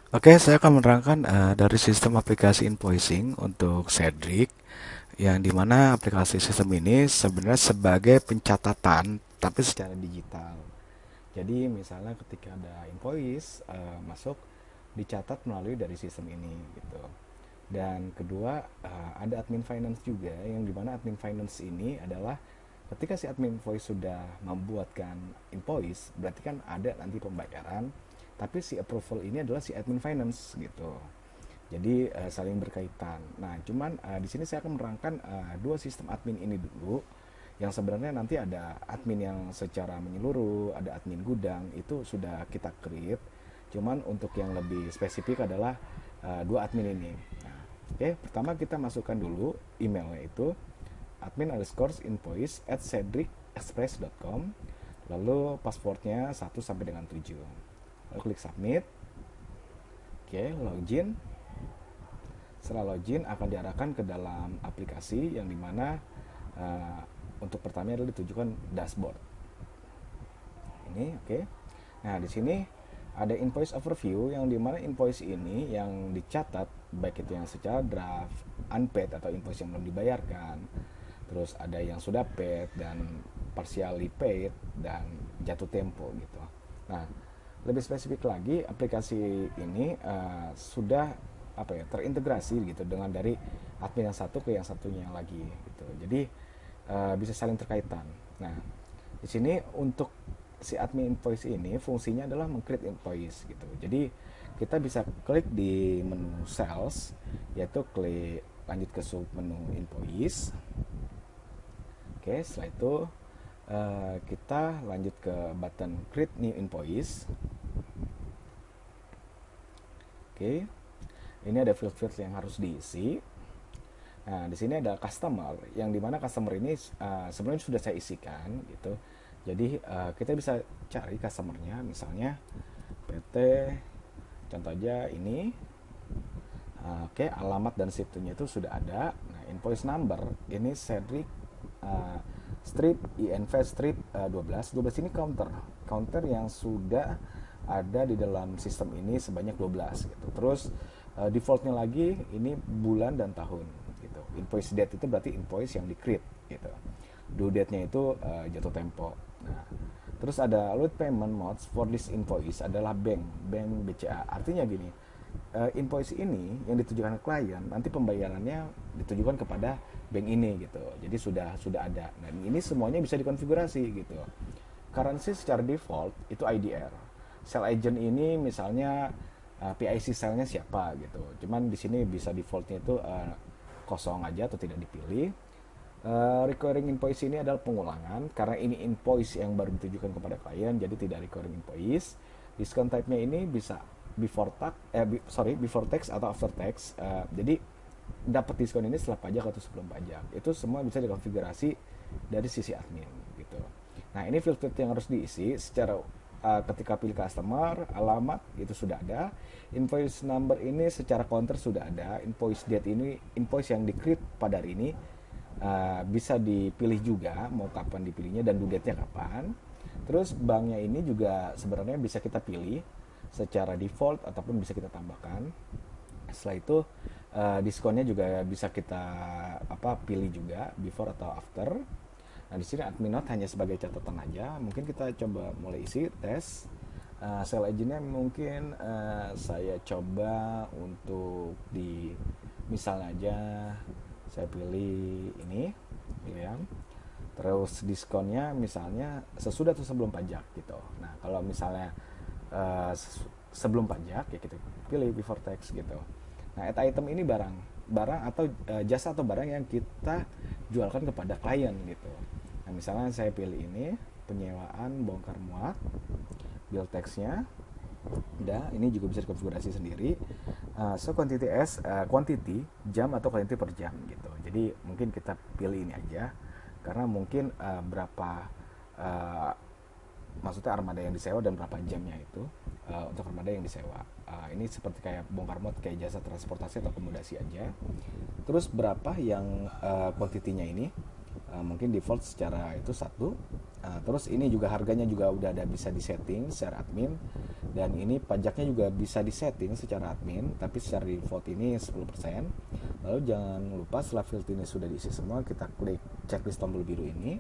Oke, saya akan menerangkan dari sistem aplikasi invoicing untuk Cedric, yang dimana aplikasi sistem ini sebenarnya sebagai pencatatan, tapi secara digital. Jadi misalnya ketika ada invoice masuk, dicatat melalui dari sistem ini gitu. Dan kedua, ada admin finance juga, yang dimana admin finance ini adalah ketika si admin invoice sudah membuatkan invoice, berarti kan ada nanti pembayaran, tapi si approval ini adalah si admin finance gitu. Jadi saling berkaitan. Nah, cuman di sini saya akan menerangkan dua sistem admin ini dulu, yang sebenarnya nanti ada admin yang secara menyeluruh, ada admin gudang, itu sudah kita create. Cuman untuk yang lebih spesifik adalah dua admin ini. Nah, oke, pertama kita masukkan dulu emailnya itu admin underscore invoice at cedricexpress.com, lalu passwordnya 1 sampai dengan 7, lalu klik submit. Oke, login. Setelah login akan diarahkan ke dalam aplikasi yang dimana uh, untuk pertamanya adalah ditujukan dashboard ini. Oke, nah di sini ada invoice overview, yang dimana invoice ini yang dicatat baik itu yang secara draft, unpaid atau invoice yang belum dibayarkan, terus ada yang sudah paid dan partially paid dan jatuh tempo gitu. Nah, lebih spesifik lagi aplikasi ini sudah apa ya, terintegrasi gitu dengan dari admin yang satu ke yang satunya lagi gitu. Jadi bisa saling terkaitan. Nah, di sini untuk si admin invoice ini fungsinya adalah meng-create invoice gitu. Jadi kita bisa klik di menu sales, yaitu klik lanjut ke sub menu invoice. Oke, setelah itu kita lanjut ke button create new invoice. Oke, ini ada field-field yang harus diisi. Nah, di sini ada customer, yang dimana customer ini sebenarnya sudah saya isikan gitu. Jadi kita bisa cari customernya, misalnya PT, contoh aja ini. Oke, alamat dan situnya itu sudah ada. Nah, invoice number ini Cedric uh, Street INV Street 12. 12 ini counter yang sudah ada di dalam sistem ini sebanyak 12 gitu. Terus defaultnya lagi ini bulan dan tahun gitu. Invoice date itu berarti invoice yang di-create gitu. Due date-nya itu jatuh tempo. Nah, terus ada allow payment modes for this invoice adalah bank BCA. Artinya gini, invoice ini yang ditujukan ke klien, nanti pembayarannya ditujukan kepada bank ini gitu. Jadi sudah ada. Dan ini semuanya bisa dikonfigurasi gitu. Currency secara default itu IDR. Sell agent ini misalnya PIC cellnya siapa gitu. Cuman di sini bisa defaultnya itu kosong aja atau tidak dipilih. Recurring invoice ini adalah pengulangan karena ini invoice yang baru ditujukan kepada klien, jadi tidak recurring invoice. Discount type-nya ini bisa before tax atau after tax. Jadi dapat diskon ini setelah pajak atau sebelum pajak. Itu semua bisa dikonfigurasi dari sisi admin gitu. Nah, ini field-field yang harus diisi secara ketika pilih customer, alamat itu sudah ada, invoice number ini secara counter sudah ada, invoice date ini invoice yang di-create pada hari ini bisa dipilih juga mau kapan dipilihnya dan due date-nya kapan. Terus banknya ini juga sebenarnya bisa kita pilih secara default ataupun bisa kita tambahkan. Setelah itu diskonnya juga bisa kita pilih juga before atau after. Nah, di sini admin note hanya sebagai catatan aja. Mungkin kita coba mulai isi tes. Sell agentnya mungkin saya coba untuk di misalnya aja saya pilih ini pilihan. Terus diskonnya misalnya sesudah atau sebelum pajak gitu. Nah, kalau misalnya eh, sebelum pajak ya kita pilih before tax gitu. Nah, at item ini barang atau jasa atau barang yang kita jualkan kepada klien gitu. Nah, misalnya saya pilih ini penyewaan bongkar muat, bill tax-nya udah, ini juga bisa dikonfigurasi sendiri. So quantity as quantity jam atau quantity per jam gitu. Jadi mungkin kita pilih ini aja karena mungkin berapa maksudnya armada yang disewa dan berapa jamnya itu untuk armada yang disewa. Ini seperti kayak bongkar muat kayak jasa transportasi atau akomodasi aja. Terus berapa yang quantity-nya ini mungkin default secara itu satu. Terus ini juga harganya juga udah ada bisa disetting secara admin Dan ini pajaknya juga bisa disetting secara admin, tapi secara default ini 10%. Lalu jangan lupa setelah filter ini sudah diisi semua, kita klik checklist tombol biru ini.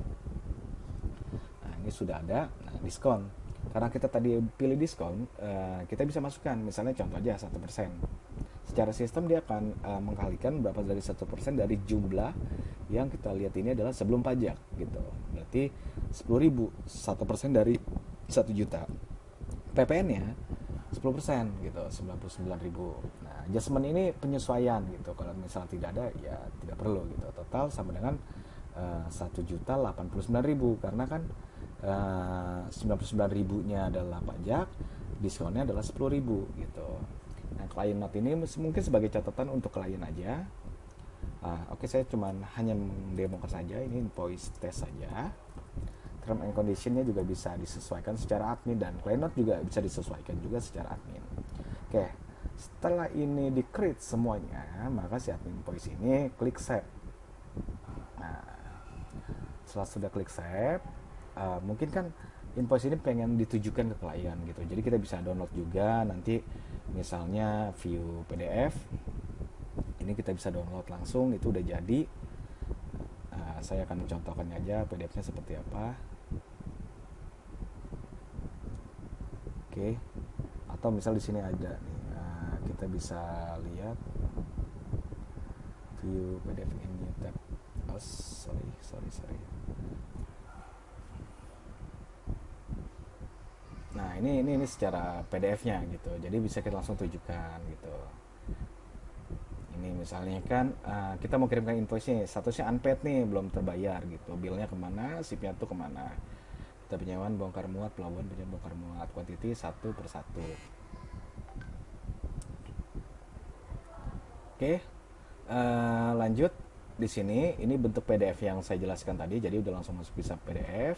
Nah, ini sudah ada. Nah, diskon. Karena kita tadi pilih diskon, kita bisa masukkan, misalnya contoh aja 1%. Secara sistem dia akan mengkalikan berapa dari 1% dari jumlah yang kita lihat ini adalah sebelum pajak gitu. Berarti 10.000, 1% dari 1 juta. PPN-nya 10% gitu, 99.000. Nah, adjustment ini penyesuaian gitu. Kalau misalnya tidak ada ya tidak perlu gitu. Total sama dengan 1.089.000 karena kan 99.000-nya adalah pajak, diskonnya adalah 10.000 gitu. Nah, client note ini mungkin sebagai catatan untuk klien aja. Oke, saya cuman hanya mendemokan saja, ini invoice test saja. Term and condition-nya juga bisa disesuaikan secara admin, dan client note juga bisa disesuaikan juga secara admin. Oke, setelah ini di-create semuanya, maka si admin invoice ini klik save. Nah, setelah sudah klik save, mungkin kan invoice ini pengen ditujukan ke klien gitu. Jadi kita bisa download juga nanti, misalnya view PDF. Ini kita bisa download langsung, itu udah jadi. Saya akan mencontohkan aja PDF-nya seperti apa. Oke. Atau misal di sini ada nih, kita bisa lihat view PDF in new tab. Oh, sorry. Nah, ini secara PDF-nya gitu. Jadi bisa kita langsung tujukan gitu. Ini misalnya kan kita mau kirimkan invoice-nya, statusnya unpaid nih, belum terbayar gitu. Billnya kemana, shipnya tuh kemana. Kita penyewaan bongkar muat, pelabuhan penyewaan bongkar muat, quantity 1 per 1. Oke, lanjut di sini. Ini bentuk PDF yang saya jelaskan tadi, jadi udah langsung masuk bisa PDF.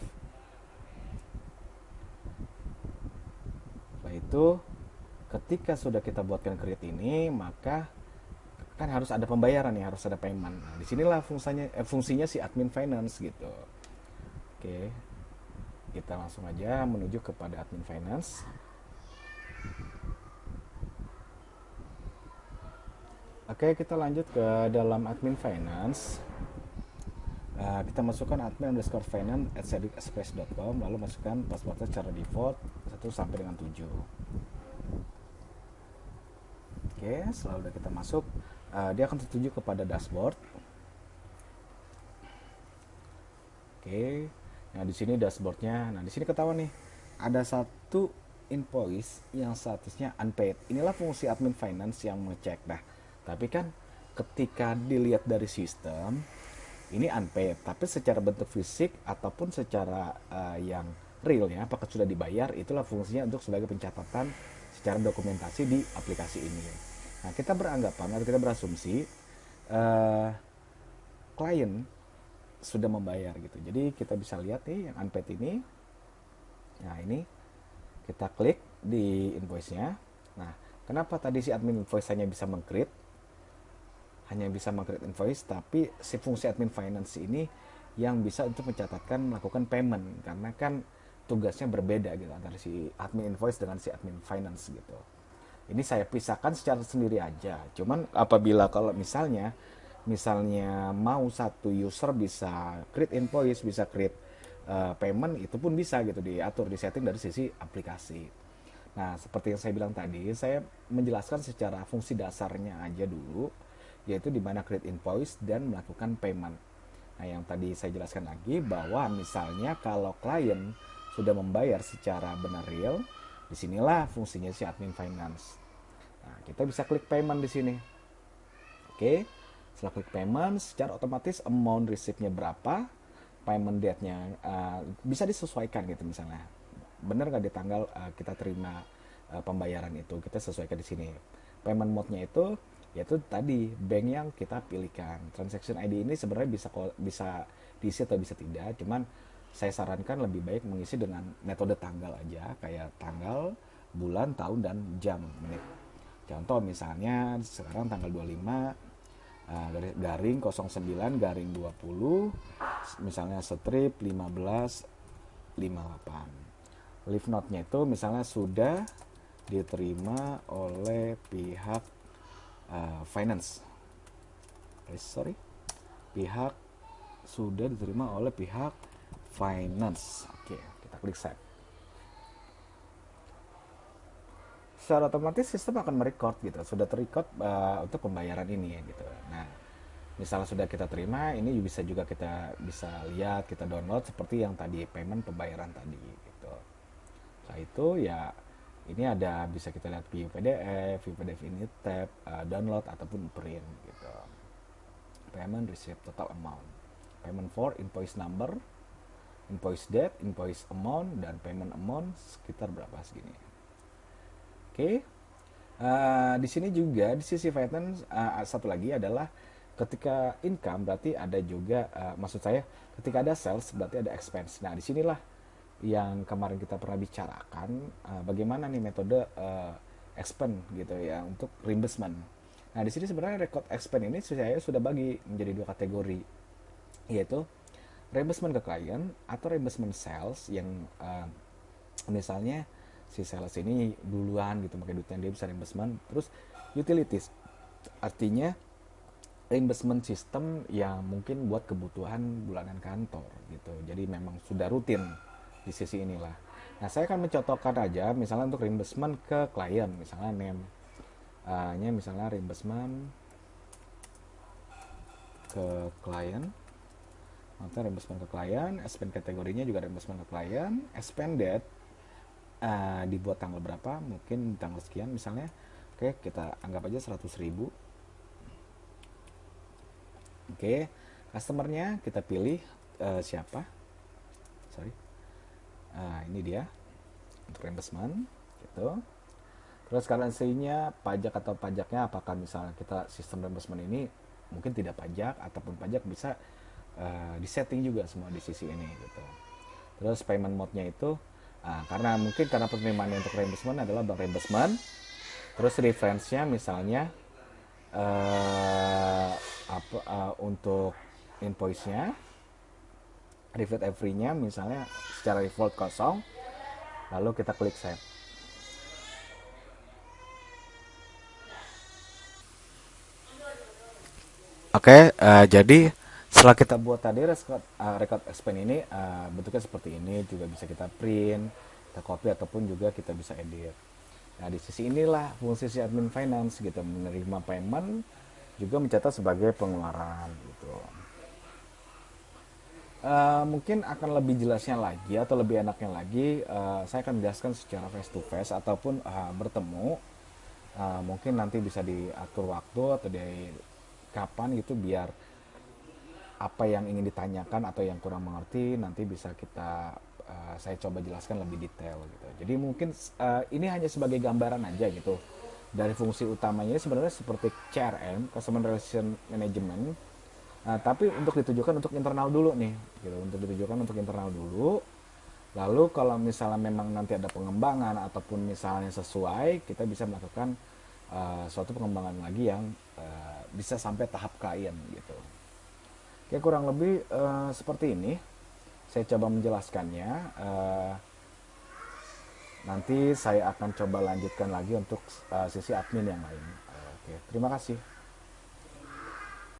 Setelah itu, ketika sudah kita buatkan create ini, maka kan harus ada pembayaran nih, harus ada payment. Nah, disinilah fungsinya si admin finance gitu. Oke, kita langsung aja menuju kepada admin finance. Oke, kita lanjut ke dalam admin finance. Kita masukkan admin_finance@sedicexpress.com, lalu masukkan passwordnya secara default 1 sampai dengan 7. Oke, setelah udah kita masuk, dia akan tertuju kepada dashboard. Oke, nah di sini dashboardnya. Nah, di sini ketahuan nih, ada satu invoice yang statusnya unpaid. Inilah fungsi admin finance yang mengecek. Nah, tapi kan ketika dilihat dari sistem, ini unpaid, tapi secara bentuk fisik ataupun secara yang real ya, apakah sudah dibayar, itulah fungsinya untuk sebagai pencatatan secara dokumentasi di aplikasi ini. Nah, kita beranggapan atau kita berasumsi klien sudah membayar gitu. Jadi kita bisa lihat nih yang unpaid ini. Nah, ini kita klik di invoice-nya. Nah, kenapa tadi si admin invoice hanya bisa meng-create invoice, tapi si fungsi admin finance ini yang bisa untuk mencatatkan, melakukan payment, karena kan tugasnya berbeda gitu antara si admin invoice dengan si admin finance gitu. Ini saya pisahkan secara sendiri aja. Cuman apabila kalau misalnya mau satu user bisa create invoice, bisa create payment, itu pun bisa gitu diatur, disetting dari sisi aplikasi. Nah, seperti yang saya bilang tadi, saya menjelaskan secara fungsi dasarnya aja dulu, yaitu di mana create invoice dan melakukan payment. Nah, yang tadi saya jelaskan lagi bahwa misalnya kalau klien sudah membayar secara benar real, disinilah fungsinya si admin finance. Nah, kita bisa klik payment di sini. Oke, setelah klik payment, secara otomatis amount receipt-nya berapa, payment date-nya bisa disesuaikan gitu misalnya. Benar nggak di tanggal kita terima pembayaran itu, kita sesuaikan di sini. Payment mode-nya itu yaitu tadi bank yang kita pilihkan. Transaction ID ini sebenarnya bisa diisi atau bisa tidak, cuman saya sarankan lebih baik mengisi dengan metode tanggal aja, kayak tanggal, bulan, tahun, dan jam, menit. Contoh misalnya sekarang tanggal 25 garing 09 garing 20, misalnya strip 1558. Leave note-nya itu misalnya sudah diterima oleh pihak finance. Sorry, pihak sudah diterima oleh pihak finance. Oke, kita klik save. Secara otomatis sistem akan merecord gitu, sudah terrecord untuk pembayaran ini gitu. Nah, misalnya sudah kita terima, ini bisa juga kita bisa lihat, kita download seperti yang tadi payment pembayaran tadi gitu. Setelah itu ya ini ada bisa kita lihat view PDF ini tab download ataupun print gitu. Payment receipt total amount, payment for invoice number, invoice date, invoice amount, dan payment amount sekitar berapa segini. Oke. Di sini juga di sisi finance satu lagi adalah ketika income berarti ada juga maksud saya ketika ada sales berarti ada expense. Nah, disinilah yang kemarin kita pernah bicarakan bagaimana nih metode expense gitu ya untuk reimbursement. Nah, di sini sebenarnya record expense ini saya sudah bagi menjadi dua kategori, yaitu reimbursement ke klien atau reimbursement sales yang misalnya si sales ini duluan gitu pakai duitnya dia bisa reimbursement. Terus utilities artinya reimbursement system yang mungkin buat kebutuhan bulanan kantor gitu, jadi memang sudah rutin di sisi inilah. Nah, saya akan mencontohkan aja misalnya untuk reimbursement ke klien, misalnya name nya misalnya reimbursement ke klien atau reimbursement ke klien, spend kategorinya juga reimbursement ke klien, expended dibuat tanggal berapa, mungkin tanggal sekian misalnya. Oke, kita anggap aja 100.000. Oke, customernya kita pilih siapa, sorry, ini dia untuk reimbursement gitu. Terus currency-nya pajak atau pajaknya apakah misalnya kita sistem reimbursement ini mungkin tidak pajak ataupun pajak bisa disetting juga semua di sisi ini gitu. Terus payment mode-nya itu karena mungkin karena penerimaan untuk reimbursement adalah bank reimbursement. Terus reference-nya misalnya untuk invoice-nya repeat every-nya misalnya secara default kosong, lalu kita klik save. Oke, jadi setelah kita buat tadi record expense ini bentuknya seperti ini, juga bisa kita print, kita copy ataupun juga kita bisa edit. Nah, di sisi inilah fungsi si admin finance gitu, menerima payment juga mencatat sebagai pengeluaran gitu. Mungkin akan lebih jelasnya lagi atau lebih enaknya lagi saya akan menjelaskan secara face to face ataupun bertemu. Mungkin nanti bisa diatur waktu atau di kapan gitu biar apa yang ingin ditanyakan atau yang kurang mengerti nanti bisa kita saya coba jelaskan lebih detail gitu. Jadi mungkin ini hanya sebagai gambaran aja gitu. Dari fungsi utamanya sebenarnya seperti CRM, Customer Relation Management. Tapi untuk ditujukan untuk internal dulu nih, gitu. Untuk ditujukan untuk internal dulu. Lalu kalau misalnya memang nanti ada pengembangan ataupun misalnya sesuai, kita bisa melakukan suatu pengembangan lagi yang bisa sampai tahap klien gitu. Oke, kurang lebih seperti ini. Saya coba menjelaskannya. Nanti saya akan coba lanjutkan lagi untuk sisi admin yang lain. Oke, terima kasih.